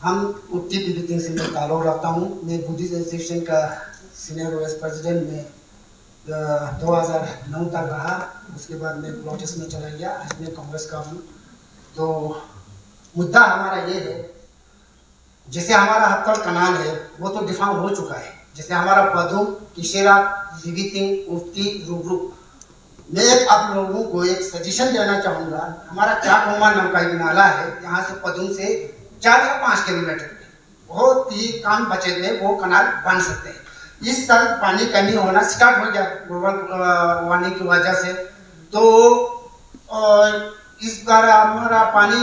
हम उत्ती पीपीटी से मैं ताल्लुक़ रखता हूँ। मैं बुद्धिस्ट एसोसिएशन का सीनियर वाइस प्रेसिडेंट में 2009 तक रहा। उसके बाद मैं प्रोटेस्ट में चला गया। आज मैं कांग्रेस का हूँ। तो मुद्दा हमारा ये है, जैसे हमारा हत्तल कनाल है वो तो डिफाइन हो चुका है। जैसे हमारा पदुम, किशेरा, लिविटिंग, उफ्ती, रुब्रुक, मैं आप लोगों को एक सजेशन देना चाहूँगा। हमारा चाकोमा नाम का एक नाला है, यहाँ से पदुम से 4 या 5 किलोमीटर में बहुत ही काम बचे हुए वो कनाल बन सकते हैं। इस साल पानी कमी होना स्टार्ट हो गया ग्लोबल वार्मिंग की वजह से। तो इस बार हमारा पानी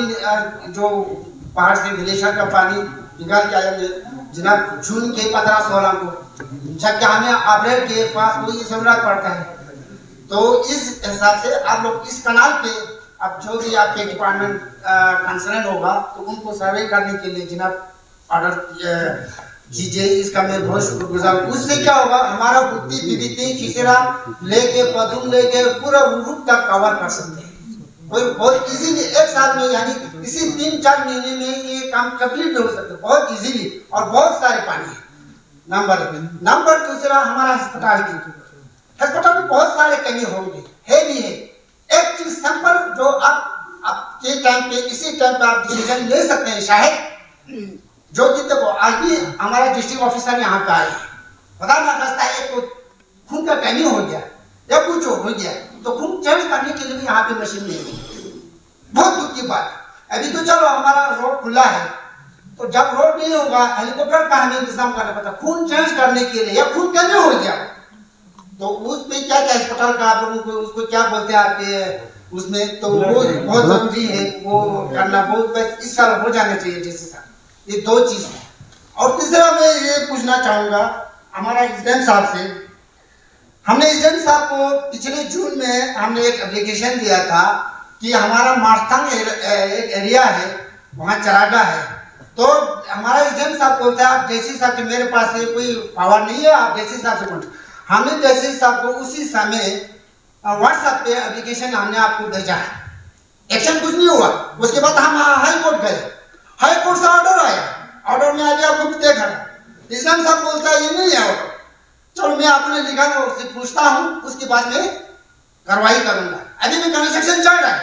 जो पहाड़ से ग्लेशियर का पानी निकाल के आया जनाब जून के 15-16 को, जबकि हमें अप्रैल के पास कोई जरूरत पड़ता है। तो इस हिसाब से आप लोग इस कनाल पे अब जो भी आपके डिपार्टमेंट कंसर्न होगा तो उनको सर्वे करने के लिए जनाब ऑर्डर कीजिए। इसका मैं बहुत शुक्रगुजार हूँ। उससे क्या होगा, हमारा बुद्धि पीपीटी खिसेरा लेके पदुम लेके पूरा रूप तक कवर कर सकते हैं। कोई बहुत इजीली एक साल में, यानी इसी 3-4 महीने में ये काम कंप्लीट हो सकता है बहुत इजीली, और बहुत सारे पानी है। नंबर दूसरा हमारा अस्पताल की, अस्पताल में बहुत सारे कमी होंगे, है भी है। एक चीज सिंपल जो आप के टाइम पे इसी टाइम पे आप डिसीजन ले सकते हैं शायद, जो कि देखो आज भी हमारा डिस्ट्रिक्ट ऑफिसर यहाँ पे आए, पता ना रास्ता एक तो खून का कमी हो गया या कुछ हो गया तो खून चेंज करने के लिए भी यहाँ पे मशीन नहीं है। बहुत दुख की बात है। अभी तो चलो हमारा रोड खुला है, तो जब रोड नहीं होगा हेलीकॉप्टर का हमें इंतजाम करना पड़ता खून चेंज करने के लिए, या खून कमी हो गया तो उसमें क्या क्या अस्पताल का आप लोगों को उसको क्या बोलते हैं आपके उसमें, तो वो बहुत जरूरी है वो करना। बहुत बस इस साल हो जाना चाहिए जैसे साल। ये 2 चीज है। और तीसरा मैं ये पूछना चाहूंगा हमारा एसडीएम साहब से, हमने एसडीएम साहब को पिछले जून में हमने एक एप्लीकेशन दिया था कि हमारा मारथंग एक एरिया है वहाँ चरागा है। तो हमारा एसडीएम साहब बोलता है आप जैसी साहब के मेरे पास कोई पावर नहीं है, आप जैसी साहब से बोलते। हमने जैसे साहब को उसी समय व्हाट्सएप पे एप्लीकेशन हमने आपको भेजा है, एक्शन कुछ नहीं हुआ। उसके बाद हम हाई कोर्ट गए, हाई कोर्ट से ऑर्डर आया, ऑर्डर में आगे आपको देखा एसडीएम साहब बोलता है ये नहीं है ऑर्डर। चलो मैं अपने लिखा से पूछता हूँ, उसके बाद में कार्रवाई करूंगा। अभी भी कंस्ट्रक्शन चल रहा है,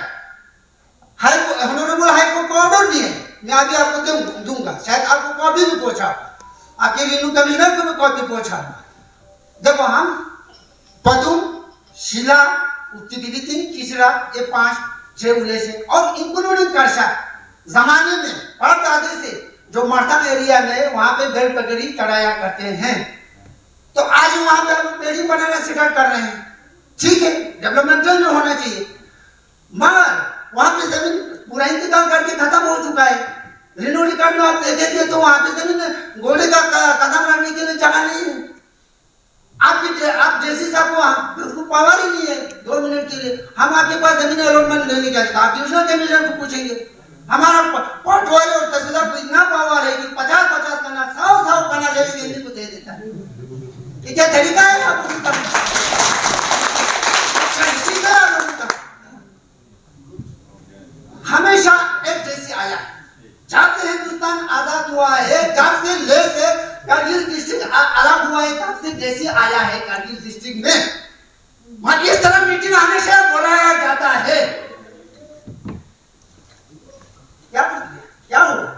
ऑनरेबल हाई कोर्ट को ऑर्डर दिए, मैं अभी आपको दूंगा। शायद आपको कॉपी भी पहुंचा, आपके रेन्यू कमिश्नर को भी कॉपी पहुंचा। देखो हम पदुम, शिला, उत्ती किसरा ये 5-6 उले से और इंक्लूडिंग करसा जमाने में और दादे से जो मर्थन एरिया में वहां पे बेल पगड़ी चढ़ाया करते हैं। तो आज वहां पे हम बिल्डिंग बनाना स्टार्ट कर रहे हैं, ठीक है, डेवलपमेंटल में होना चाहिए, मगर वहां पे जमीन पूरा इंतजाम करके खत्म हो चुका है। रिनो रिकॉर्ड में आप देखेंगे तो वहां पे जमीन घोड़े का कदम रखने के लिए जगह नहीं है। आप जैसे साहब को पावर ही नहीं है 2 मिनट के लिए हम आपके पास जमीन अलॉटमेंट लेने के लिए, आप डिविजनल कमिश्नर को पूछेंगे। हमारा पटवारी और तहसीलदार को इतना पावर है कि 50-50 कना 100 कना लेने को दे देता है। ये क्या तरीका है आपको? हमेशा एक जैसी आया है, जब से हिंदुस्तान आजाद हुआ है, जब से ले से कारगिल डिस्ट्रिक्ट अलग हुआ है, तब से जैसी आया है कारगिल डिस्ट्रिक्ट में। और इस तरह मीटिंग हमेशा बुलाया जाता है। क्या होगा?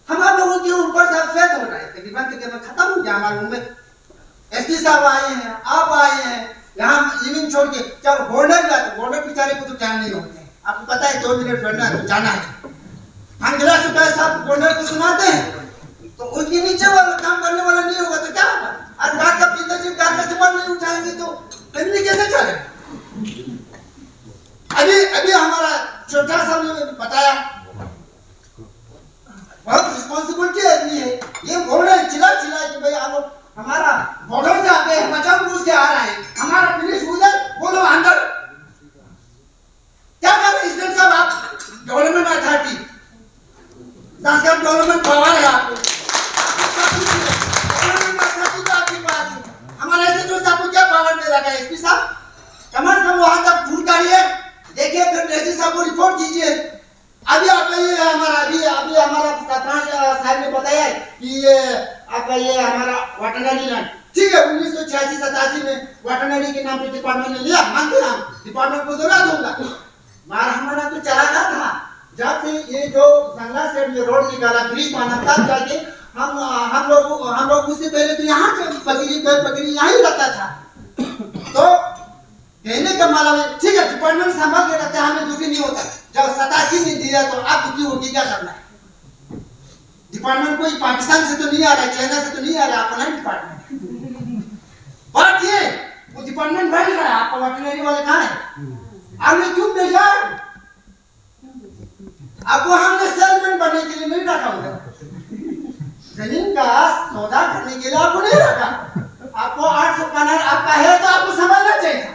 हम आप लोगों के ऊपर सब फेथ हो रहा है, तकरीबन खत्म हो गया हमारे मुंह में। एसपी साहब आए हैं, आप आए हैं, यहाँ लिविंग छोड़ के चलो गवर्नर का, तो गवर्नर बेचारे को तो टाइम नहीं होते हैं। आपको पता है 2 मिनट बैठना है तो जाना है। हम गिलास उठाए साहब गवर्नर को सुनाते हैं तो उसके नीचे वाला काम करने वाला नहीं होगा तो क्या होगा? और बात का पिताजी कार का सवाल नहीं उठाएंगे तो फैमिली कैसे चलेगा? अभी हमारा छोटा सा बताया बहुत रिस्पॉन्सिबिलिटी आदमी है। ये बोल रहे हैं चिल्ला कि भाई आप लोग हमारा बॉर्डर से आके बचाव पूछ के आ रहा है, हमारा पुलिस उधर बोलो अंदर। क्या कर रहे हैं साहब? आप डेवलपमेंट अथॉरिटी, डेवलपमेंट पावर है आपको, डेवलपमेंट अथॉरिटी तो आपके पास है। हमारा एसएचओ साहब को क्या पावर दे रखा है? एसपी साहब कम से कम वहां तक ढूंढ करिए, देखिए फिर डीसी साहब को रिपोर्ट कीजिए। अभी आप हमारा अभी सरपंच साहब ने बताया कि ये आपका ये हमारा वेटरनरी लैंड, ठीक है, 1986-87 में वेटरनरी के नाम पे डिपार्टमेंट ने लिया, मानते हम डिपार्टमेंट को जरूर दूंगा, मगर हमारा तो चला था जब से ये जो जंगला से ये रोड निकाला, ब्रिज बना, तब जाके हम लोग उससे पहले तो यहाँ बकरी यहाँ ही रहता था। तो कहने का मतलब है, ठीक है, डिपार्टमेंट संभाल के रहता है, हमें दुखी नहीं होता। जब 87 ने दिया तो आप दुखी होगी, क्या करना है? डिपार्टमेंट कोई पाकिस्तान से तो नहीं आ रहा है, चाइना से तो नहीं आ रहा है, अपना डिपार्टमेंट। बात ये वो डिपार्टमेंट बढ़ रहा है, आपका वेटरनरी वाले कहाँ है? आपने क्यों भेजा? आपको हमने सेलमैन बनने के लिए नहीं रखा होगा, जमीन का सौदा करने के लिए आपको नहीं रखा। आपको 800 कनाल आपका है तो आपको समझना चाहिए।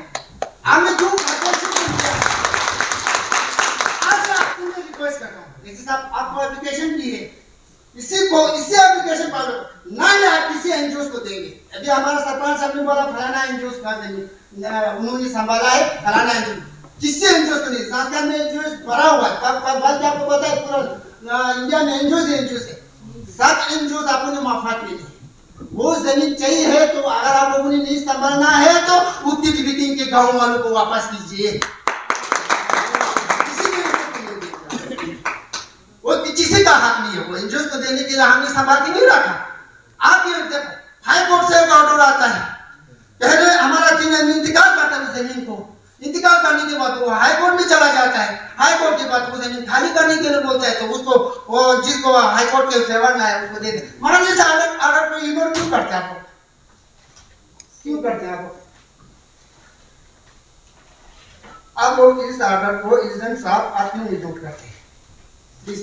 हमने क्यों आपसे रिक्वेस्ट करता हूँ, जैसे आपको एप्लीकेशन दी है, इसी एप्लीकेशन पर ना ही आप किसी एनजीओ को देंगे। अभी हमारा सरपंच साहब ने बोला फलाना एनजीओ का देंगे, उन्होंने संभाला है फलाना एनजीओ, किसी एनजीओ को नहीं। संस्कार में एनजीओ भरा हुआ है, बल्कि आपको पता है पूरा इंडिया में एनजीओ से 7 एनजीओ आपको ने माफात मिली है। वो जमीन चाहिए है तो अगर आप लोगों ने नहीं संभालना है तो उत्ती टिबिटिंग के गाँव वालों को वापस कीजिए। वो किसी का हक नहीं है, वो एनजीओ को देने के लिए हमने संभाल के नहीं रखा। आप ये देखो, हाई कोर्ट से एक ऑर्डर आता है, पहले हमारा तीन इंतकाल करता है जमीन को, इंतकाल करने के बाद वो हाई कोर्ट में चला जाता है, हाई कोर्ट के बाद वो जमीन खाली करने के लिए बोलता है, तो उसको वो जिसको हाई कोर्ट के फेवर में है उसको दे दे। मान लीजिए ऑर्डर को इग्नोर क्यों करते हैं? आपको क्यों करते हैं? आप लोग इस ऑर्डर को एजेंट साहब आप क्यों इग्नोर करते हैं? प्लीज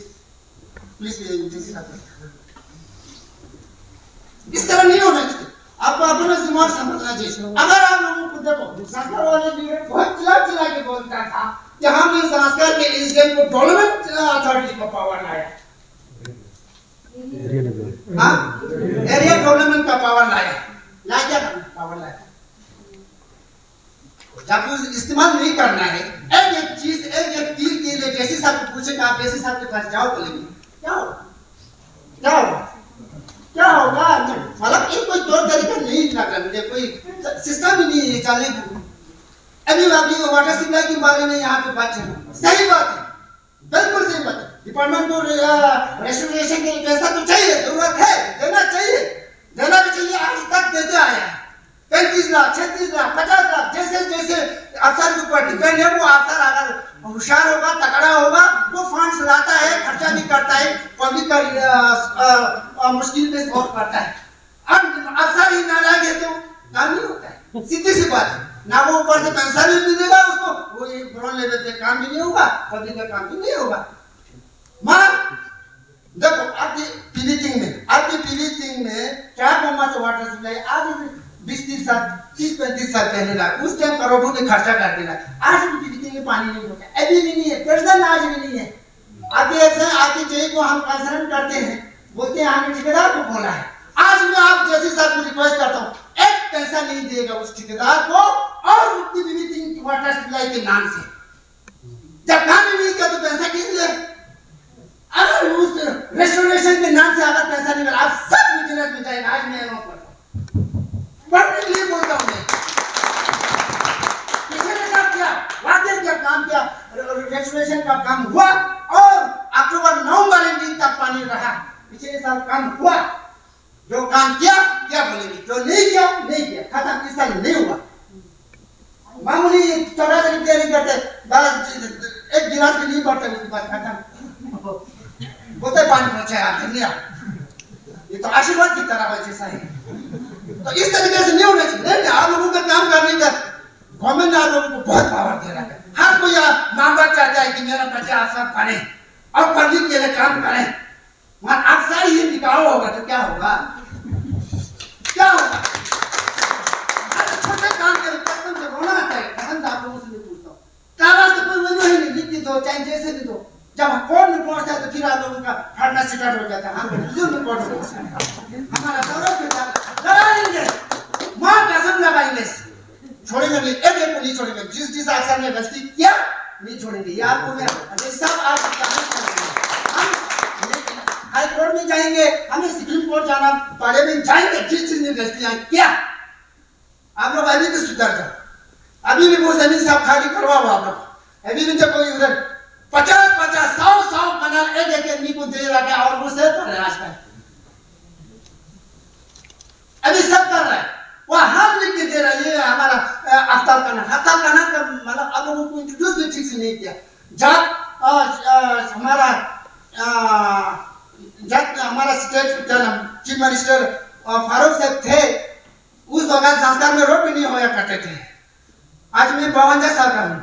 इस तरह नहीं होना चाहिए। आपको अपना दिमाग समझना चाहिए। अगर आप लोगों को देखो, संस्कार वाले लीडर बहुत चिल्ला के बोलता था कि हमने संस्कार के एजेंट को डेवलपमेंट अथॉरिटी का पावर लाया, एरिया डेवलपमेंट का पावर लाया, क्या करना पावर लाया? जब इस्तेमाल नहीं करना है, एक चीज एक तीर के लिए जैसे साहब पूछेगा, आप जैसे साहब के पास जाओ बोलेंगे क्या होगा? मतलब एक कोई तौर तरीका नहीं लग रहा मुझे, कोई सिस्टम ही नहीं है चलने को। अभी वाटर सप्लाई के बारे में यहाँ पे बात चल, सही बात है, बिल्कुल सही बात है। डिपार्टमेंट को रेस्टोरेशन के लिए पैसा तो चाहिए, जरूरत है, देना भी चाहिए। आज तक देते आया है 35 लाख 36 लाख 50 लाख, जैसे अफसर के ऊपर डिपेंड है। वो अफसर अगर होशियार होगा, तगड़ा होगा, वो फंड्स लाता है, खर्चा भी करता है, पब्लिक का मुश्किल में सॉल्व करता है। अब अफसर ही नालायक है तो काम नहीं होता है, सीधी सी बात है। ना वो ऊपर से पैसा भी मिलेगा उसको, वो ग्राउंड लेवल पे काम भी नहीं होगा, पब्लिक का काम भी नहीं होगा। मगर देखो आपकी पीवी में क्या से वाटर सप्लाई आज 20-30 साल 30-35 साल पहले ना, उस टाइम करोड़ों में खर्चा कर देना, आज भी पीवी में पानी नहीं होता, अभी भी नहीं है, प्रेजेंट आज भी नहीं है। आपकी जेई को हम कंसर्न करते हैं, बोलते हैं हमने ठेकेदार को बोला है। आज मैं आप जैसे साहब को रिक्वेस्ट करता हूँ, एक पैसा नहीं देगा उस ठेकेदार को और उत्ती पीवी वाटर सप्लाई के नाम से। जब काम ही नहीं किया तो पैसा किस लिए? अगर उस रेस्टोरेशन के नाम से अगर पैसा नहीं मिला, आप सब विजिलेंस में जाएंगे। आज मैं अनाउंस करता हूँ, पढ़ने के लिए बोलता हूँ मैं। पिछले साल क्या वाकई क्या काम किया, रेस्टोरेशन का काम हुआ और अक्टूबर-नवंबर एंडिंग तक पानी रहा। पिछले साल काम हुआ, जो काम किया क्या बोलेंगे, जो नहीं किया खत्म। इस साल नहीं हुआ, मामूली 14 दिन तैयारी करते, बस एक गिलास भी नहीं बढ़ता, उसके बाद खत्म बोलते पानी पहुंचाया धन्यवाद। ये तो आशीर्वाद की तरह है जैसा है। तो इस तरीके से नहीं होना चाहिए। आप लोगों का काम करने का गवर्नमेंट आप लोगों को बहुत पावर दे रहा है। हर कोई माँ बाप चाहता है कि मेरा बच्चा अफसर बने और पब्लिक के लिए काम करे, मगर अफसर ही निकाल होगा तो क्या होगा? छोटे काम के कसम से रोना आता है, कसम से आप लोगों से नहीं पूछता हूँ। कागज तो कोई वैल्यू ही नहीं, लिख के दो चाहे जैसे भी दो। जब कोर्ट में पहुंचता है तो फिर आप लोगों का फटना स्टार्ट हो जाता है। हम में कोर्ट में हमारा गौरव लगाएंगे, मां कसम लगाएंगे, छोड़ेंगे नहीं, एक को नहीं छोड़ेंगे। जिस अफसर ने गलती किया नहीं छोड़ेंगे। ये आपको मैं सब आप हाई कोर्ट में जाएंगे, हमें सुप्रीम कोर्ट जाना, पार्लियामेंट जाएंगे, जिस चीज में गलती आई क्या आप लोग अभी भी सुधर जाओ। अभी भी वो जमीन साहब खाली करवाओ आप लोग। अभी भी जब कोई उधर 50-50 100 कनाल एक आदमी को दे रहा है और वो सब कर रहा है आजकल, अभी सब कर रहा है। वो हम लिख के दे रहा है। ये हमारा अफ्तार कनाल का मतलब आप लोगों को इंट्रोड्यूस भी ठीक से नहीं किया। हमारा स्टेट चीफ मिनिस्टर फारूक साहब थे, उस वक्त संस्कार में रोड भी नहीं होया करते थे। आज मैं 52 साल का हूँ,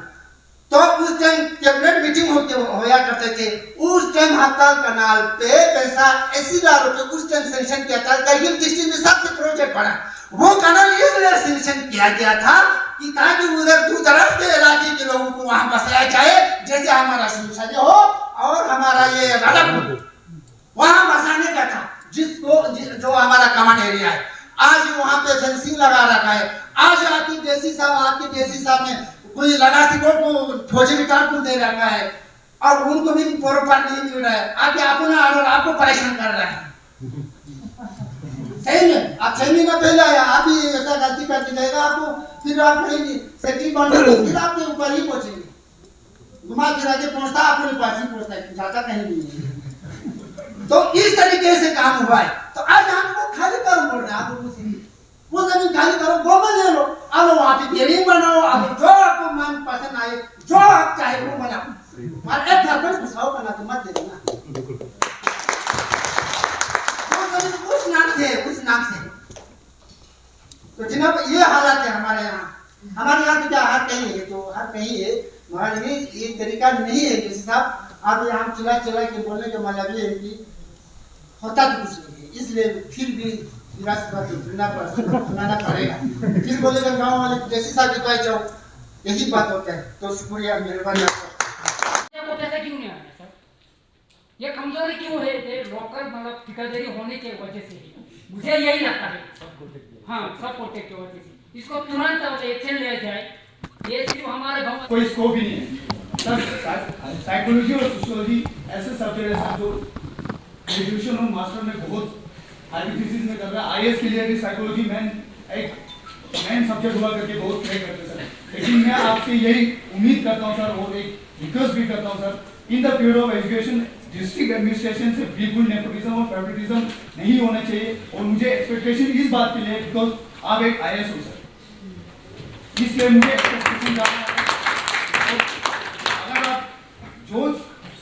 तो उस टाइम कैबिनेट मीटिंग होया करते थे। उस टाइम हफ्ता कनाल पे पैसा 80 लाख रुपए उस टाइम सेंक्शन किया था। करगिल डिस्ट्रिक्ट में सबसे प्रोजेक्ट बना वो कनाल इसलिए सेंक्शन किया गया था कि ताकि उधर दूर दराज के इलाके के लोगों को वहां बसाया जाए, जैसे हमारा शिवसाजी हो और हमारा ये राधापुर वहां बसाने का था, जो हमारा कमान एरिया है। आज वहां पे फेंसिंग लगा रखा है। आज आपकी देसी साहब ने कोई लगासी को फौजी रिकॉर्ड को दे रखा है और उनको भी प्रॉपर नहीं मिल रहा है। आके अपना ऑर्डर आपको परेशान कर रहा है। सही में आप 6 महीना पहले आया, आप ही ऐसा गलती करके जाएगा आपको, फिर आप कहेंगे सेक्रेटरी बन फिर आपके ऊपर ही पहुंचेंगे। घुमा फिरा के पहुंचता आपके पास ही पहुंचता है, जाता कहीं नहीं है। तो इस तरीके से काम हुआ है। तो आज हमको खाली करो बोल रहे हैं आप लोगों से, वो जमीन खाली करो, गोबर ले लो, अब वहां पे बिल्डिंग बनाओ, अब जो आपको मन पसंद आए, जो आप चाहे वो बनाओ। और एक घर पर घुसाओ बना तो मत दे देना उस नाम से। तो जनाब ये हालात है हमारे यहाँ तो क्या हर कहीं है, तो हर कहीं है। हमारे ये तरीका नहीं है कि साहब आप यहाँ चिल्ला के बोलने का मतलब ये है कि होता तो कुछ नहीं है, इसलिए फिर भी सुनाना पड़ेगा। फिर बोलेगा गाँव वाले जैसे साहब के पास जाओ, यही बात होता है। तो शुक्रिया, मेहरबानी। पैसा क्यों नहीं आया सर? ये कमजोरी क्यों है? लोकल मतलब ठेकेदारी होने की वजह से मुझे यही लगता है। हाँ, सब प्रोटेक्ट की वजह से इसको तुरंत एक्शन लिया जाए। ये सिर्फ हमारे गाँव कोई स्कोप ही नहीं है सर। साइकोलॉजी और सोशियोलॉजी ऐसे सब्जेक्ट है जो ग्रेजुएशन और मास्टर में बहुत हाई थीसिस में कर रहा है। आईएएस के लिए भी साइकोलॉजी मेन सब्जेक्ट हुआ करके बहुत ट्राई करते सर। लेकिन मैं आपसे यही उम्मीद करता हूँ सर, और एक रिक्वेस्ट भी करता हूँ sir, in the field of education district administration से बिल्कुल नेपोटिज्म और फेवरेटिज्म नहीं होना चाहिए। और मुझे एक्सपेक्टेशन इस बात के लिए बिकॉज आप एक आईएएस हो सर, इसलिए मुझे एक्सपेक्टेशन अगर आप जो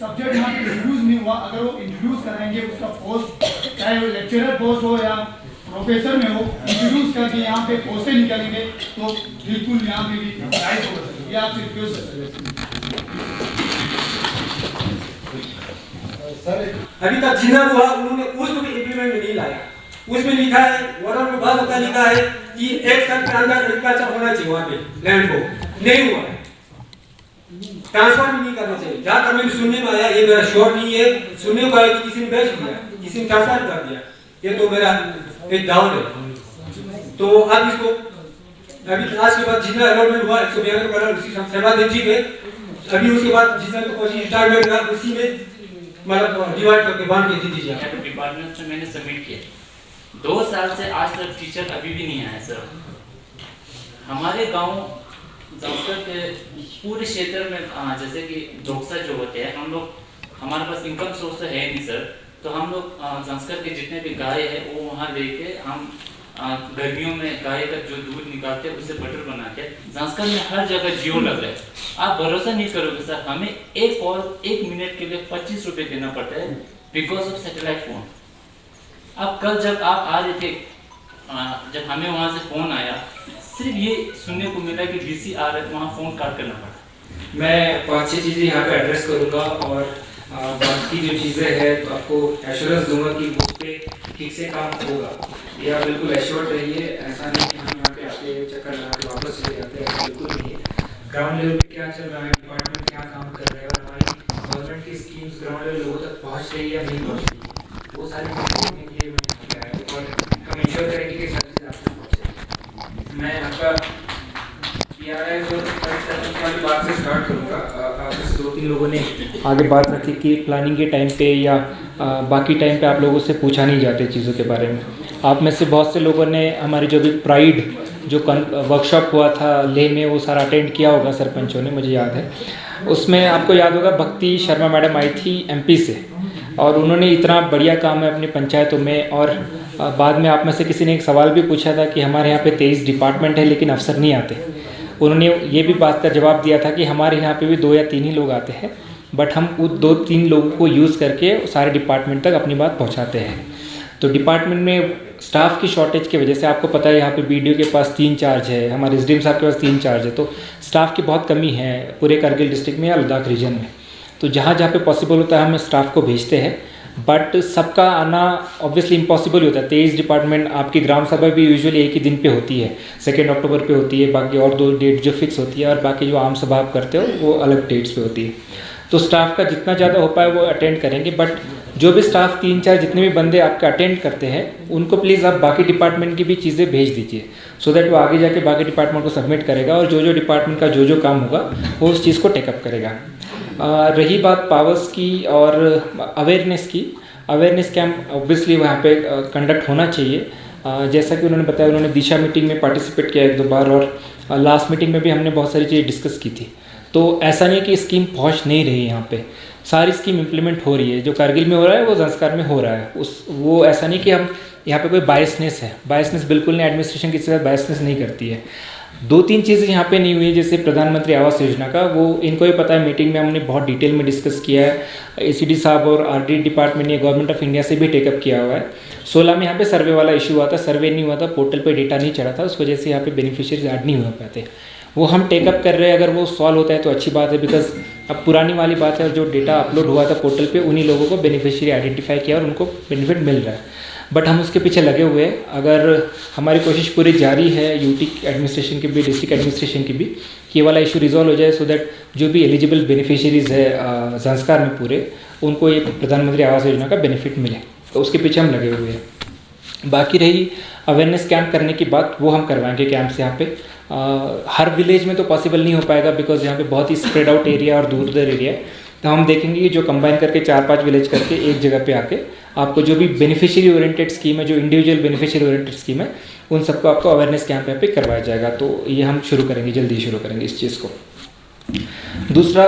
सब्जेक्ट यहाँ पे इंट्रोड्यूस नहीं हुआ, अगर वो इंट्रोड्यूस कराएंगे उसका पोस्ट, चाहे वो लेक्चरर पोस्ट हो या प्रोफेसर में हो, इंट्रोड्यूस करके यहाँ पे पोस्टें निकालेंगे तो बिल्कुल यहाँ पे भी राइट होगा सर। ये आपसे रिक्वेस्ट है सर। अभी तक जितना हुआ उन्होंने उसको भी इंप्लीमेंट में नहीं लाया। उसमें लिखा है, वाटर में बहुत होता लिखा है कि 1 साल के अंदर एग्रीकल्चर होना चाहिए वहाँ पे लैंड को, नहीं हुआ है। ट्रांसफर भी नहीं करना चाहिए। जहाँ तक मेरे सुनने में आया, ये मेरा श्योर नहीं है, सुनने को आया कि किसी ने बेच दिया, किसी ने ट्रांसफर कर दिया, ये तो मेरा एक डाउट है। तो अब इसको अभी आज के बाद जितना अलॉटमेंट हुआ 192 करोड़ उसी सहवाद जी में, अभी उसके बाद जितना कोशिश रिटायरमेंट हुआ उसी में मतलब डिवाइड करके बांट के दे दीजिए। डिपार्टमेंट से मैंने सबमिट किया, 2 साल से आज तक टीचर अभी भी नहीं आया सर। हमारे गांव जंस्कर के पूरे क्षेत्र में जैसे कि डोक्सा जो होते हैं, हम लोग हमारे पास इनकम सोर्स तो है नहीं सर, तो हम लोग जंस्कर के जितने भी गाय है वो वहाँ लेके हम गर्मियों में गाय का जो दूध निकालते हैं उससे बटर बना के जंस्कर में हर जगह जियो लग रहा है। आप भरोसा नहीं करोगे सर, हमें एक कॉल 1 मिनट के लिए 25 रुपये देना पड़ता है बिकॉज ऑफ सैटेलाइट फोन। अब कल जब आप आ रहे थे, जब हमें वहाँ से फोन आया, सिर्फ ये सुनने को मिला कि डीसी आ रहे, वहाँ फोन काट करना पड़ा। मैं 5-6 चीज़ें यहाँ पे एड्रेस करूँगा और बाकी जो चीज़ें हैं तो आपको एश्योरेंस दूंगा कि उस पर ठीक से काम होगा। या बिल्कुल एश्योर्ड रहिए, ऐसा नहीं कि हम यहाँ पे आके चक्कर लगा के वापस चले जाते हैं, ऐसा बिल्कुल नहीं है। ग्राउंड लेवल पे क्या चल रहा है, डिपार्टमेंट क्या काम कर रहे हैं और हमारी गवर्नमेंट की स्कीम्स ग्राउंड लेवल लोगों तक पहुँच रही है या नहीं पहुँच रही, वो सारी चीज़ें के लिए मैंने किया है और हम इंश्योर करेंगे कि सब चीज़ आप तक पहुँचे। मैं आपका वाली बात से स्टार्ट करूँगा। आपसे 2-3 लोगों ने आगे बात रखी कि प्लानिंग के टाइम पे या बाकी टाइम पे आप लोगों से पूछा नहीं जाते चीज़ों के बारे में। आप में से बहुत से लोगों ने हमारी जो भी प्राइड जो वर्कशॉप हुआ था लेह में, वो सारा अटेंड किया होगा सरपंचों ने, मुझे याद है। उसमें आपको याद होगा भक्ति शर्मा मैडम आई थी MP से, और उन्होंने इतना बढ़िया काम है अपनी पंचायतों में। और बाद में आप में से किसी ने एक सवाल भी पूछा था कि हमारे यहाँ पे 23 डिपार्टमेंट है लेकिन अफसर नहीं आते। उन्होंने ये भी बात का जवाब दिया था कि हमारे यहाँ पे भी 2 या 3 ही लोग आते हैं, बट हम उन 2-3 लोगों को यूज़ करके सारे डिपार्टमेंट तक अपनी बात पहुँचाते हैं। तो डिपार्टमेंट में स्टाफ की शॉर्टेज की वजह से, आपको पता है यहाँ पे BDO के पास 3 चार्ज है, हमारे SDM साहब के पास 3 चार्ज है, तो स्टाफ की बहुत कमी है पूरे कारगिल डिस्ट्रिक्ट में या लद्दाख रीजन में। तो जहाँ जहाँ पे पॉसिबल होता है हम स्टाफ को भेजते हैं, बट सबका आना ऑब्वियसली इम्पॉसिबल ही होता है। 23 डिपार्टमेंट, आपकी ग्राम सभा भी यूजुअली एक ही दिन पे होती है, 2 अक्टूबर पे होती है, बाकी और 2 डेट जो फिक्स होती है, और बाकी जो आम सभा आप करते हो वो अलग डेट्स पे होती है। तो स्टाफ का जितना ज़्यादा हो पाए वो अटेंड करेंगे, बट जो भी स्टाफ 3-4 जितने भी बंदे आपका अटेंड करते हैं उनको प्लीज़ आप बाकी डिपार्टमेंट की भी चीज़ें भेज दीजिए, सो दैट वो आगे जाके बाकी डिपार्टमेंट को सबमिट करेगा, और जो जो डिपार्टमेंट का जो काम होगा वो उस चीज़ को टेकअप करेगा। रही बात पावर्स की और अवेयरनेस की, अवेयरनेस कैंप ऑब्वियसली वहाँ पे कंडक्ट होना चाहिए। जैसा कि उन्होंने बताया, उन्होंने दिशा मीटिंग में पार्टिसिपेट किया 1-2 बार, और लास्ट मीटिंग में भी हमने बहुत सारी चीज़ें डिस्कस की थी। तो ऐसा नहीं कि स्कीम पहुँच नहीं रही, यहाँ पे सारी स्कीम इम्प्लीमेंट हो रही है। जो कारगिल में हो रहा है वो ज़ंस्कार में हो रहा है। वो ऐसा नहीं कि हम यहाँ पे कोई बायसनेस है, बायसनेस बिल्कुल नहीं, एडमिनिस्ट्रेशन किसी तरह बायसनेस नहीं करती है। 2-3 चीज़ें यहाँ पे नहीं हुई, जैसे प्रधानमंत्री आवास योजना का, वो इनको ही पता है, मीटिंग में हमने बहुत डिटेल में डिस्कस किया है। ACD साहब और RD डिपार्टमेंट ने गवर्नमेंट ऑफ इंडिया से भी टेकअप किया हुआ है। 16 में यहाँ पे सर्वे वाला इशू हुआ था, सर्वे नहीं हुआ था, पोर्टल पे डेटा नहीं चढ़ा था, उस वजह से यहाँ पे बेनिफिशियरीज ऐड नहीं हो पाते। वो हम टेकअप कर रहे हैं, अगर वो सॉल्व होता है तो अच्छी बात है, बिकॉज अब पुरानी वाली बात है, जो डेटा अपलोड हुआ था पोर्टल पे उन्हीं लोगों को बेनिफिशियरी आइडेंटिफाई किया और उनको बेनिफिट मिल रहा है। बट हम उसके पीछे लगे हुए हैं। अगर हमारी कोशिश पूरी जारी है, UT एडमिनिस्ट्रेशन की भी, डिस्ट्रिक्ट एडमिनिस्ट्रेशन की भी, कि ये वाला इशू रिजॉल्व हो जाए, सो दैट जो भी एलिजिबल बेनिफिशियरीज है ज़ंस्कार में पूरे, उनको ये प्रधानमंत्री आवास योजना का बेनिफिट मिले, तो उसके पीछे हम लगे हुए हैं। बाकी रही अवेयरनेस कैंप करने की बात, वो हम करवाएंगे कैंप्स यहाँ पे। हर विलेज में तो पॉसिबल नहीं हो पाएगा, बिकॉज यहाँ पे बहुत ही स्प्रेड आउट एरिया और दूर दूर एरिया है। तो हम देखेंगे कि जो कंबाइन करके 4-5 विलेज करके एक जगह पे आके आपको जो भी बेनिफिशियरी ओरिएंटेड स्कीम है, जो इंडिविजुअल बेनिफिशियरी ओरिएंटेड स्कीम है, उन सबको आपको अवेयरनेस कैंप यहाँ पे करवाया जाएगा। तो ये हम शुरू करेंगे, जल्दी शुरू करेंगे इस चीज़ को। दूसरा,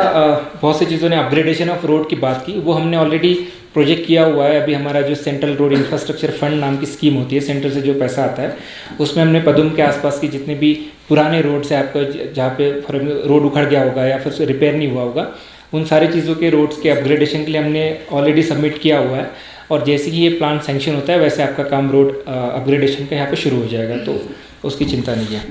बहुत सी चीज़ों ने अपग्रेडेशन ऑफ रोड की बात की, वो हमने ऑलरेडी प्रोजेक्ट किया हुआ है। अभी हमारा जो सेंट्रल रोड इंफ्रास्ट्रक्चर फंड नाम की स्कीम होती है, सेंटर से जो पैसा आता है, उसमें हमने पदुम के आसपास की जितने भी पुराने रोड से आपका जहाँ पे रोड उखड़ गया होगा या फिर रिपेयर नहीं हुआ होगा, उन सारी चीज़ों के रोड्स के अपग्रेडेशन के लिए हमने ऑलरेडी सबमिट किया हुआ है। और जैसे कि ये प्लान सैंक्शन होता है वैसे आपका काम रोड अपग्रेडेशन का यहाँ पे शुरू हो जाएगा, तो उसकी चिंता नहीं है।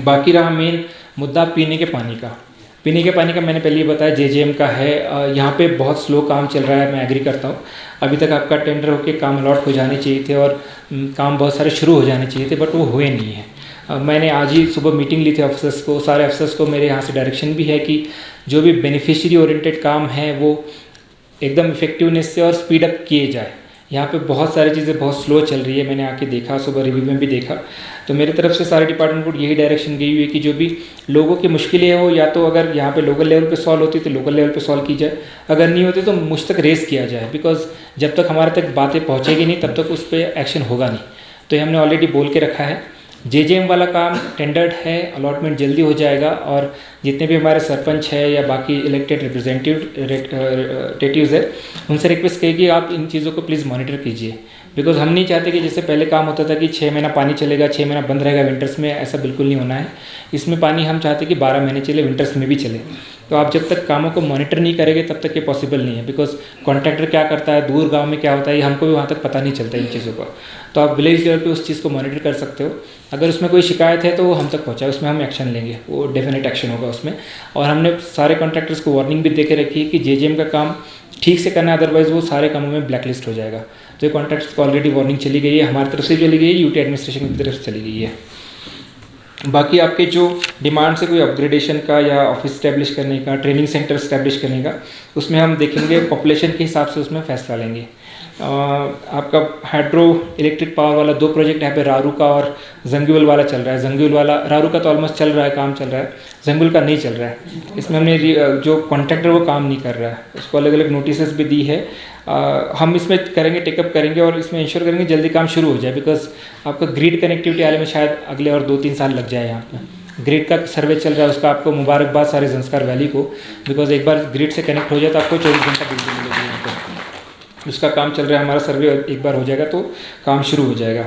बाकी रहा मेन मुद्दा पीने के पानी का। पीने के पानी का मैंने पहले ही बताया, JJM का है। यहाँ पे बहुत स्लो काम चल रहा है, मैं एग्री करता हूँ। अभी तक आपका टेंडर होके काम अलॉट हो जाने चाहिए थे और काम बहुत सारे शुरू हो जाने चाहिए थे, बट वो हुए नहीं है। मैंने आज ही सुबह मीटिंग ली थी अफसर्स को, सारे अफसर्स को मेरे यहाँ से डायरेक्शन भी है कि जो भी बेनिफिशियरी ओरिएंटेड काम है वो एकदम इफेक्टिवनेस से और स्पीड अप किए जाए। यहाँ पे बहुत सारी चीज़ें बहुत स्लो चल रही है, मैंने आके देखा, सुबह रिव्यू में भी देखा। तो मेरी तरफ से सारे डिपार्टमेंट को यही डायरेक्शन गई हुई है कि जो भी लोगों की मुश्किलें हैं वो या तो अगर यहाँ पे लोकल लेवल पे सॉल्व होती तो लोकल लेवल पे सॉल्व की जाए, अगर नहीं होती तो मुझ तक रेस किया जाए, बिकॉज जब तक हमारे तक बातें पहुँचेगी नहीं तब तक उस पर एक्शन होगा नहीं। तो ये हमने ऑलरेडी बोल के रखा है। JJM वाला काम टेंडर्ड है, अलॉटमेंट जल्दी हो जाएगा, और जितने भी हमारे सरपंच है या बाकी इलेक्टेड रिप्रेजेंटेटिव्स है, उनसे रिक्वेस्ट करिए कि आप इन चीज़ों को प्लीज़ मॉनिटर कीजिए, बिकॉज हम नहीं चाहते कि जैसे पहले काम होता था कि 6 महीना पानी चलेगा, 6 महीना बंद रहेगा विंटर्स में, ऐसा बिल्कुल नहीं होना है। इसमें पानी हम चाहते हैं कि 12 महीने चले, विंटर्स में भी चले। तो आप जब तक कामों को मॉनिटर नहीं करेंगे तब तक ये पॉसिबल नहीं है, बिकॉज कॉन्ट्रैक्टर क्या करता है, दूर गांव में क्या होता है, ये हमको भी वहाँ तक पता नहीं चलता इन चीज़ों का। तो आप विलेज लेवल पे उस चीज़ को मॉनिटर कर सकते हो। अगर उसमें कोई शिकायत है तो वो हम तक पहुँचाए, उसमें हम एक्शन लेंगे, वो डेफिनेट एक्शन होगा उसमें। और हमने सारे कॉन्ट्रैक्टर्स को वार्निंग भी दे के रखी है कि JJM का काम ठीक से करना है, अदरवाइज़ वो सारे कामों में ब्लैकलिस्ट हो जाएगा। तो ये कॉन्ट्रैक्टर्स को ऑलरेडी वार्निंग चली गई है, हमारी तरफ से चली गई है, UT एडमिनिस्ट्रेशन की तरफ से चली गई है। बाकी आपके जो डिमांड से कोई अपग्रेडेशन का या ऑफिस स्टैब्लिश करने का, ट्रेनिंग सेंटर स्टैब्लिश करने का, उसमें हम देखेंगे पॉपुलेशन के हिसाब से उसमें फैसला लेंगे। आपका हाइड्रो इलेक्ट्रिक पावर वाला 2 प्रोजेक्ट यहाँ पे रारू का और जंगुल वाला चल रहा है। जंगुल वाला, रारू का तो ऑलमोस्ट चल रहा है, काम चल रहा है, जंगुल का नहीं चल रहा है। इसमें हमने जो कॉन्ट्रैक्टर वो काम नहीं कर रहा है, उसको अलग अलग नोटिस भी दी है। हम इसमें करेंगे, टेकअप करेंगे और इसमें इंश्योर करेंगे जल्दी काम शुरू हो जाए, बिकॉज आपका ग्रिड कनेक्टिविटी आने में शायद अगले और 2-3 साल लग जाए। यहाँ पे ग्रिड का सर्वे चल रहा है, उसका आपको मुबारकबाद सारे ज़ंस्कार वैली को, बिकॉज एक बार ग्रिड से कनेक्ट हो जाए तो आपको 24 घंटा बिजली मिलेगी यहाँ पर। उसका काम चल रहा है, हमारा सर्वे एक बार हो जाएगा तो काम शुरू हो जाएगा।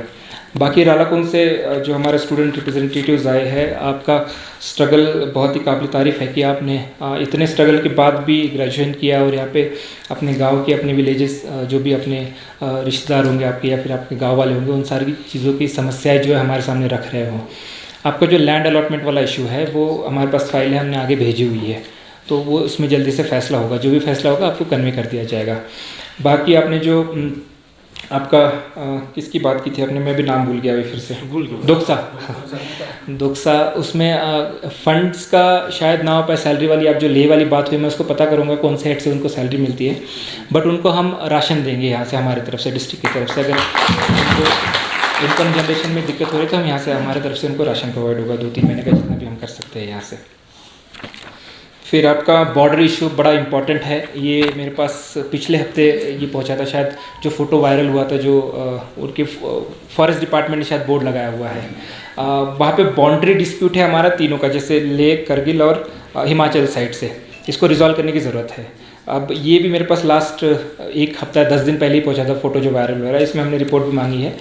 बाकी रालाकुंड से जो हमारे स्टूडेंट रिप्रेजेंटेटिव्स आए हैं, आपका स्ट्रगल बहुत ही काबिल तारीफ़ है कि आपने इतने स्ट्रगल के बाद भी ग्रेजुएशन किया और यहाँ पे अपने गांव के, अपने विलेजेस, जो भी अपने रिश्तेदार होंगे आपके या फिर आपके गांव वाले होंगे, उन सारी चीज़ों की समस्याएं जो है हमारे सामने रख रहे हो। आपका जो लैंड अलॉटमेंट वाला इशू है वो हमारे पास फाइल है, हमने आगे भेजी हुई है, तो वो उसमें जल्दी से फैसला होगा। जो भी फैसला होगा आपको कन्वे कर दिया जाएगा। बाकी आपने जो आपका किसकी बात की थी आपने, मैं भी नाम भूल गया अभी फिर से, डोक्सा, डोक्सा, उसमें फंड्स का शायद ना हो पाए। सैलरी वाली आप जो ले वाली बात हुई, मैं उसको पता करूँगा कौन से हेड से उनको सैलरी मिलती है, बट उनको हम राशन देंगे यहाँ से, हमारी तरफ से, डिस्ट्रिक्ट की तरफ से। अगर उनको इनकम जनरेशन में दिक्कत हो रही है तो हम यहाँ से, हमारी तरफ से उनको राशन प्रोवाइड होगा 2-3 महीने का, जितना भी हम कर सकते हैं यहाँ से। फिर आपका बॉर्डर इशू बड़ा इंपॉर्टेंट है। ये मेरे पास पिछले हफ्ते ये पहुंचा था शायद, जो फ़ोटो वायरल हुआ था, जो उनके फॉरेस्ट डिपार्टमेंट ने शायद बोर्ड लगाया हुआ है। वहाँ पे बाउंड्री डिस्प्यूट है हमारा तीनों का, जैसे लेह, करगिल और हिमाचल साइड से। इसको रिजॉल्व करने की ज़रूरत है। अब ये भी मेरे पास लास्ट 1 हफ्ता 10 दिन पहले ही पहुँचा था फ़ोटो जो वायरल हो रहा है। इसमें हमने रिपोर्ट भी मांगी है,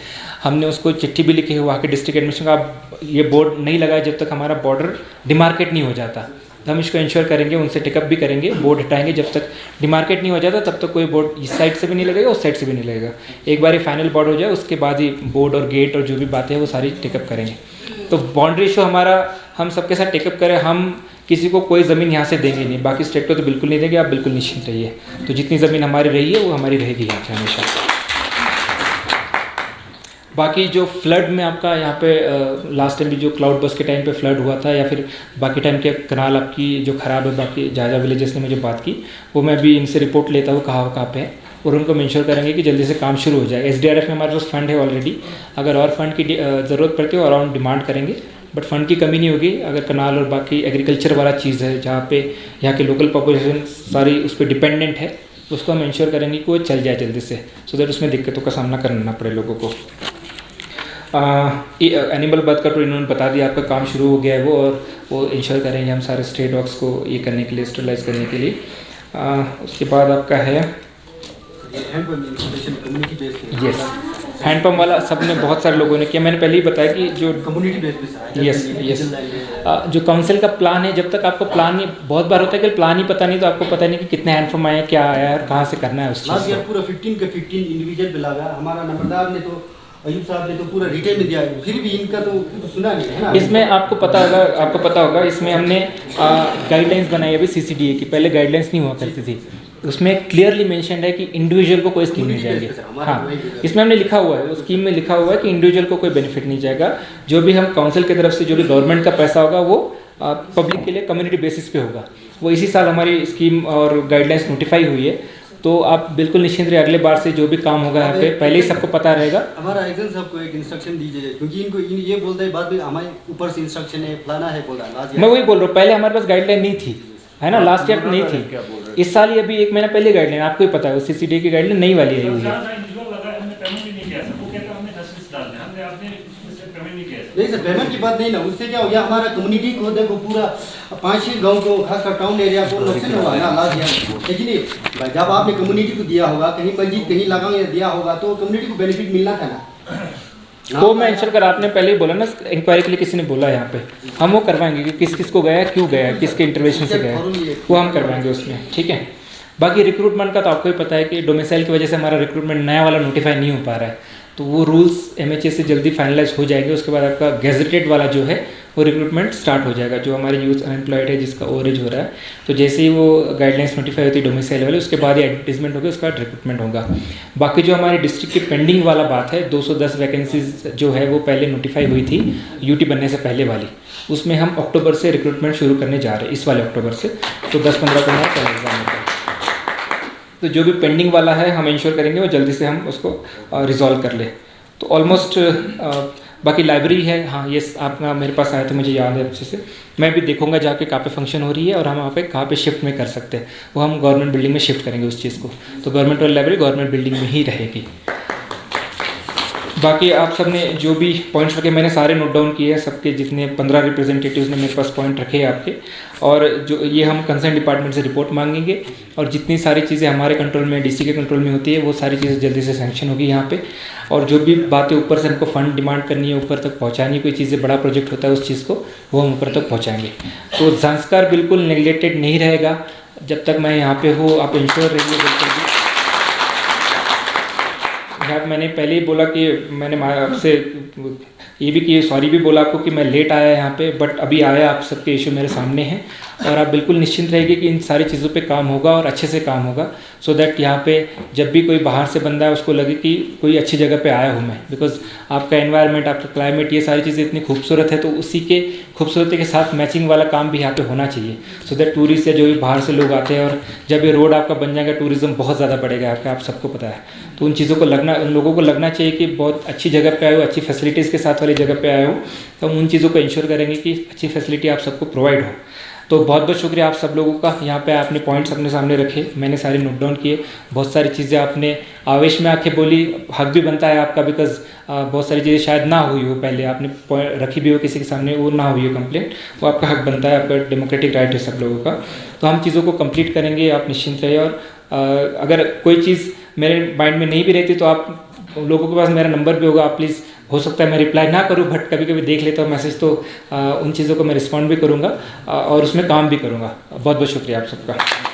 हमने उसको चिट्ठी भी लिखी है वहाँ के डिस्ट्रिक्ट एडमिनिस्ट्रेशन का। अब ये बोर्ड नहीं लगाए जब तक हमारा बॉर्डर डिमार्केट नहीं हो जाता, तो हम इसको इंश्योर करेंगे, उनसे टिकअप भी करेंगे, बोर्ड हटाएंगे। जब तक डिमार्केट नहीं हो जाता तब तक कोई बोर्ड इस साइड से भी नहीं लगेगा, उस साइड से भी नहीं लगेगा। एक बार ये फाइनल बोर्ड हो जाए उसके बाद ही बोर्ड और गेट और जो भी बातें हैं वो सारी टिकअप करेंगे। तो बाउंड्री इशू हमारा, हम सबके साथ टिकअप करें। हम किसी को कोई ज़मीन यहाँ से देंगे नहीं, बाकी स्टेट को तो बिल्कुल नहीं देंगे, आप बिल्कुल निश्चिंत रहिए। तो जितनी ज़मीन हमारी रही है वो हमारी रहेगी यहाँ पे हमेशा। बाकी जो फ्लड में आपका यहाँ पे लास्ट टाइम भी जो क्लाउड बस के टाइम पे फ्लड हुआ था, या फिर बाकी टाइम के कनाल आपकी जो ख़राब है, बाकी जहाँ विलेजेस ने मुझे बात की, वो मैं भी इनसे रिपोर्ट लेता हूँ कहाँ पे है, और उनको इंश्योर करेंगे कि जल्दी से काम शुरू हो जाए। SDRF में हमारे पास फंड है ऑलरेडी, अगर और फंड की ज़रूरत पड़ती है और अराउंड डिमांड करेंगे, बट फंड की कमी नहीं होगी। अगर कनाल और बाकी एग्रीकल्चर वाला चीज़ है जहाँ पे यहाँ के लोकल पॉपुलेशन सारी उस पर डिपेंडेंट है, उसको हम इंश्योर करेंगे कि वो चल जाए जल्दी से, सो दैट उसमें दिक्कतों का सामना करना ना पड़े लोगों को। एनिमल बर्थ कंट्रोल इन्होंने बता दिया, आपका काम शुरू हो गया है वो, और वो इंश्योर करेंगे हम सारे स्ट्रे डॉग्स को ये करने के लिए, स्टेरिलाइज करने के लिए। उसके बाद आपका है यस, हैंडपम्प वाला सबने बहुत सारे लोगों ने किया। मैंने पहले ही बताया कि जो कम्युनिटी बेस पे यस जो काउंसिल का प्लान है, जब तक आपको प्लान नहीं, बहुत बार होता है कि प्लान ही पता नहीं, तो आपको पता नहीं कि कितने हैंडपम्प आए हैं, क्या आया है और कहाँ से करना है उस चीज़ को। पूरा 15 के 15 इंडिविजुअल पे लगा। हमारा नंबरदार ने तो, अयूब साहब ने तो पूरा डिटेल में दिया है, फिर भी इनका तो सुना नहीं है ना। इसमें आपको पता होगा इसमें हमने गाइडलाइंस बनाई अभी CCDA की, पहले गाइडलाइंस नहीं हुआ करती थी। उसमें क्लियरली मेंशन्ड है कि इंडिविजुअल को कोई स्कीम नहीं जाएगी। हाँ, इसमें हमने लिखा हुआ है, उस स्कीम में लिखा हुआ है कि इंडिविजुअल को कोई बेनिफिट नहीं जाएगा। जो भी हम काउंसिल की तरफ से जो भी गवर्नमेंट का पैसा होगा वो पब्लिक के लिए कम्युनिटी बेसिस पे होगा। वो इसी साल हमारी स्कीम और गाइडलाइंस नोटिफाई हुई है, तो आप बिल्कुल निश्चिंत रहिए, अगले बार से जो भी काम होगा यहाँ पे पहले ही सबको पता रहेगा। हमारा एग्जाम सबको एक इंस्ट्रक्शन दीजिए, क्योंकि इनको ये बोलते हैं बाद में हमारे ऊपर से इंस्ट्रक्शन है, फलाना है, बोल रहा है। मैं वही बोल रहा हूँ, पहले हमारे पास गाइडलाइन नहीं थी, है ना, लास्ट ईयर नहीं थी। इस साल ही अभी 1 महीना पहले गाइडलाइन, आपको ही पता है, CCDA की गाइडलाइन नई वाली आई हुई है। नहीं सर, पेमेंट की बात नहीं ना, उससे क्या हो गया, हमारा कम्युनिटी को देखो पूरा 5-6 गाँव को, खासकर टाउन एरिया को नुकसान हुआ है ना लास्ट ईयर। लेकिन जब आपने कम्युनिटी को दिया होगा, कहीं मस्जिद कहीं लगा दिया होगा, तो कम्युनिटी को बेनिफिट मिलना था ना। तो मैं इंश्योर कर, आपने पहले ही बोला ना, इंक्वायरी के लिए किसी ने बोला यहाँ पे, हम वो करवाएंगे कि किस किस को गया, क्यों गया, किसके इंटरवेंशन से गया, वो हम करवाएंगे उसमें, ठीक है। बाकी रिक्रूटमेंट का तो आपको ही पता है कि डोमिसाइल की वजह से हमारा रिक्रूटमेंट नया वाला नोटिफाई नहीं हो पा रहा है, तो वो रूल्स MHA से जल्दी फाइनलाइज हो जाएंगे। उसके बाद आपका गेजेटेड वाला जो है वो रिक्रूटमेंट स्टार्ट हो जाएगा। जो हमारे यूथ अनएम्प्लॉयड है जिसका ओवरेज हो रहा है, तो जैसे ही वो गाइडलाइंस नोटिफाई होती है डोमिसाइल वाले, उसके बाद ही एडवर्टीजमेंट होगी, उसका रिक्रूटमेंट होगा। बाकी जो हमारे डिस्ट्रिक्ट की पेंडिंग वाला बात है, 210 वैकेंसीज जो है वो पहले नोटिफाई हुई थी UT बनने से पहले वाली, उसमें हम अक्टूबर से रिक्रूटमेंट शुरू करने जा रहे हैं, इस वाले अक्टूबर से, तो 10-15 को नया चलेगा। तो जो भी पेंडिंग वाला है हम इंश्योर करेंगे वो जल्दी से हम उसको रिजॉल्व कर ले। तो ऑलमोस्ट बाकी लाइब्रेरी है, हाँ ये आपका मेरे पास आया तो मुझे याद है अच्छे से, मैं भी देखूंगा जाके कहाँ पे फंक्शन हो रही है और हम वहाँ पे कहाँ पे शिफ्ट में कर सकते हैं, वो हम गवर्नमेंट बिल्डिंग में शिफ्ट करेंगे उस चीज़ को। तो गवर्नमेंट वाली लाइब्रेरी गवर्नमेंट बिल्डिंग में ही रहेगी। बाकी आप सब ने जो भी पॉइंट्स रखे मैंने सारे नोट डाउन किए हैं, सबके जितने 15 रिप्रेजेंटेटिव्स ने मेरे पास पॉइंट रखे हैं आपके, और जो ये हम कंसर्न डिपार्टमेंट से रिपोर्ट मांगेंगे और जितनी सारी चीज़ें हमारे कंट्रोल में डीसी के कंट्रोल में होती है वो सारी चीज़ें जल्दी से सैंक्शन होगी यहाँ पे। और जो भी बातें ऊपर से हमको फंड डिमांड करनी है, ऊपर तक पहुँचानी, कोई चीज़ें बड़ा प्रोजेक्ट होता है उस चीज़ को वो हम ऊपर तक पहुँचाएँगे। तो ज़ांस्कार बिल्कुल नेगलेक्टेड नहीं रहेगा जब तक मैं यहाँ पे हूँ, आप इंश्योर रहिए बिल्कुल भी। मैंने पहले ही बोला कि मैंने आपसे ये भी कि सॉरी भी बोला आपको कि मैं लेट आया यहाँ पे, बट अभी आया, आप सबके इशू मेरे सामने हैं और आप बिल्कुल निश्चिंत रहिए कि इन सारी चीज़ों पे काम होगा और अच्छे से काम होगा, सो दैट यहाँ पे जब भी कोई बाहर से बंदा है उसको लगे कि कोई अच्छी जगह पे आया हूँ मैं। बिकॉज आपका एनवायरनमेंट, आपका क्लाइमेट, ये सारी चीज़ें इतनी खूबसूरत है, तो उसी के खूबसूरती के साथ मैचिंग वाला काम भी यहाँ पे होना चाहिए, सो दैट टूरिस्ट या जो भी बाहर से लोग आते हैं, और जब ये रोड आपका बन जाएगा टूरिज़्म बहुत ज़्यादा बढ़ेगा आपका, आप सबको पता है। तो उन चीज़ों को उन लोगों को लगना चाहिए कि बहुत अच्छी जगह पे आए हो, अच्छी फैसिलिटीज़ के साथ वाली जगह पे आए हो, तो हम उन चीज़ों को इंश्योर करेंगे कि अच्छी फैसिलिटी आप सबको प्रोवाइड हो। तो बहुत बहुत शुक्रिया आप सब लोगों का, यहाँ पे आपने पॉइंट्स अपने सामने रखे, मैंने सारे नोट डाउन किए, बहुत सारी चीज़ें आपने आवेश में आके बोली, हक भी बनता है आपका, बिकॉज बहुत सारी चीज़ें शायद ना हुई हो, पहले आपने रखी भी हो किसी के सामने, वो ना हुई हो कंप्लेंट, वो आपका हक बनता है, आपका डेमोक्रेटिक राइट है सब लोगों का। तो हम चीज़ों को कंप्लीट करेंगे, आप निश्चिंत रहिए। और अगर कोई चीज़ मेरे माइंड में नहीं भी रहती तो आप लोगों के पास मेरा नंबर भी होगा, आप प्लीज़, हो सकता है मैं रिप्लाई ना करूं, बट कभी कभी देख लेता हूं मैसेज, तो उन चीज़ों को मैं रिस्पॉन्ड भी करूंगा और उसमें काम भी करूंगा। बहुत बहुत शुक्रिया आप सबका।